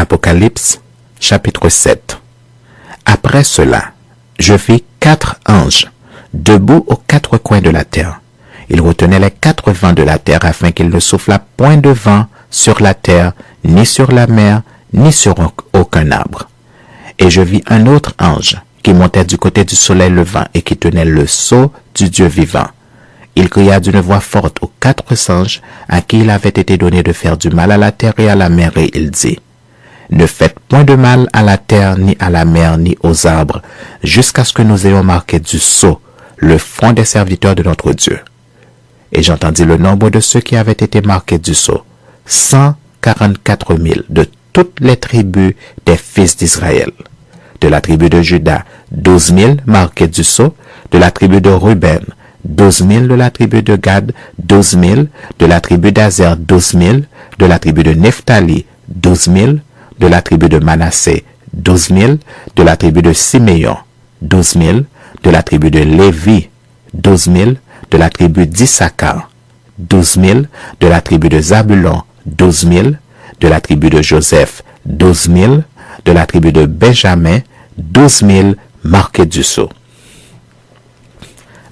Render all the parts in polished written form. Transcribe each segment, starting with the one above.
Apocalypse, chapitre 7. Après cela, je vis 4 anges, debout aux 4 coins de la terre. Ils retenaient les 4 vents de la terre afin qu'il ne soufflât point de vent sur la terre, ni sur la mer, ni sur aucun arbre. Et je vis un autre ange qui montait du côté du soleil levant et qui tenait le sceau du Dieu vivant. Il cria d'une voix forte aux 4 anges à qui il avait été donné de faire du mal à la terre et à la mer, et il dit: Ne faites point de mal à la terre, ni à la mer, ni aux arbres, jusqu'à ce que nous ayons marqué du sceau le front des serviteurs de notre Dieu. Et j'entendis le nombre de ceux qui avaient été marqués du sceau, 144 000 de toutes les tribus des fils d'Israël. De la tribu de Juda, 12 000 marqués du sceau, de la tribu de Ruben, 12 000 de la tribu de Gad, 12 000 de la tribu d'Azer, 12 000 de la tribu de Nephtali, 12 000 de la tribu de Manassé, 12 000 de la tribu de Siméon, 12 000 de la tribu de Lévi, 12 000 de la tribu d'Issachar, 12 000 de la tribu de Zabulon, 12 000 de la tribu de Joseph, 12 000 de la tribu de Benjamin, 12 000 marqués du sceau.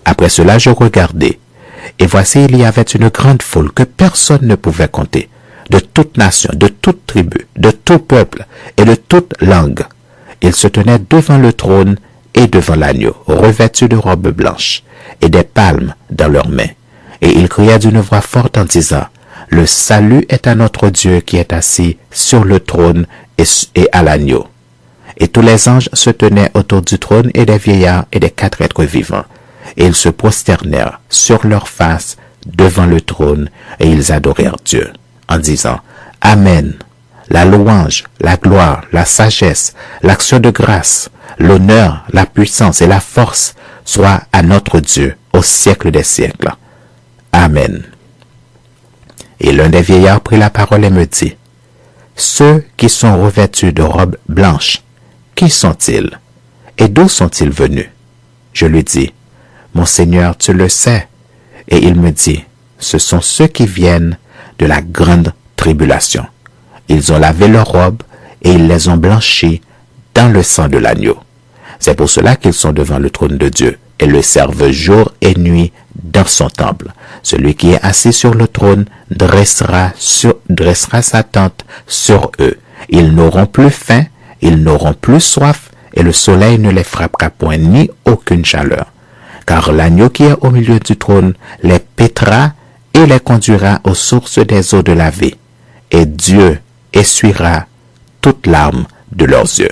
Après cela, je regardai, et voici il y avait une grande foule que personne ne pouvait compter, de toute nation, de toute tribu, de tout peuple et de toute langue. Ils se tenaient devant le trône et devant l'agneau, revêtus de robes blanches et des palmes dans leurs mains. Et ils criaient d'une voix forte en disant: Le salut est à notre Dieu qui est assis sur le trône et à l'agneau. Et tous les anges se tenaient autour du trône et des vieillards et des 4 êtres vivants. Et ils se prosternèrent sur leurs faces devant le trône et ils adorèrent Dieu en disant: Amen. La louange, la gloire, la sagesse, l'action de grâce, l'honneur, la puissance et la force soient à notre Dieu au siècle des siècles. Amen. Et l'un des vieillards prit la parole et me dit: Ceux qui sont revêtus de robes blanches, qui sont-ils? Et d'où sont-ils venus? Je lui dis: Mon Seigneur, tu le sais. Et il me dit: Ce sont ceux qui viennent de la grande tribulation. Ils ont lavé leurs robes et ils les ont blanchies dans le sang de l'agneau. C'est pour cela qu'ils sont devant le trône de Dieu et le servent jour et nuit dans son temple. Celui qui est assis sur le trône dressera sa tente sur eux. Ils n'auront plus faim, ils n'auront plus soif, et le soleil ne les frappera point ni aucune chaleur. Car l'agneau qui est au milieu du trône les paîtra et les conduira aux sources des eaux de la vie. Et Dieu essuiera toute larme de leurs yeux.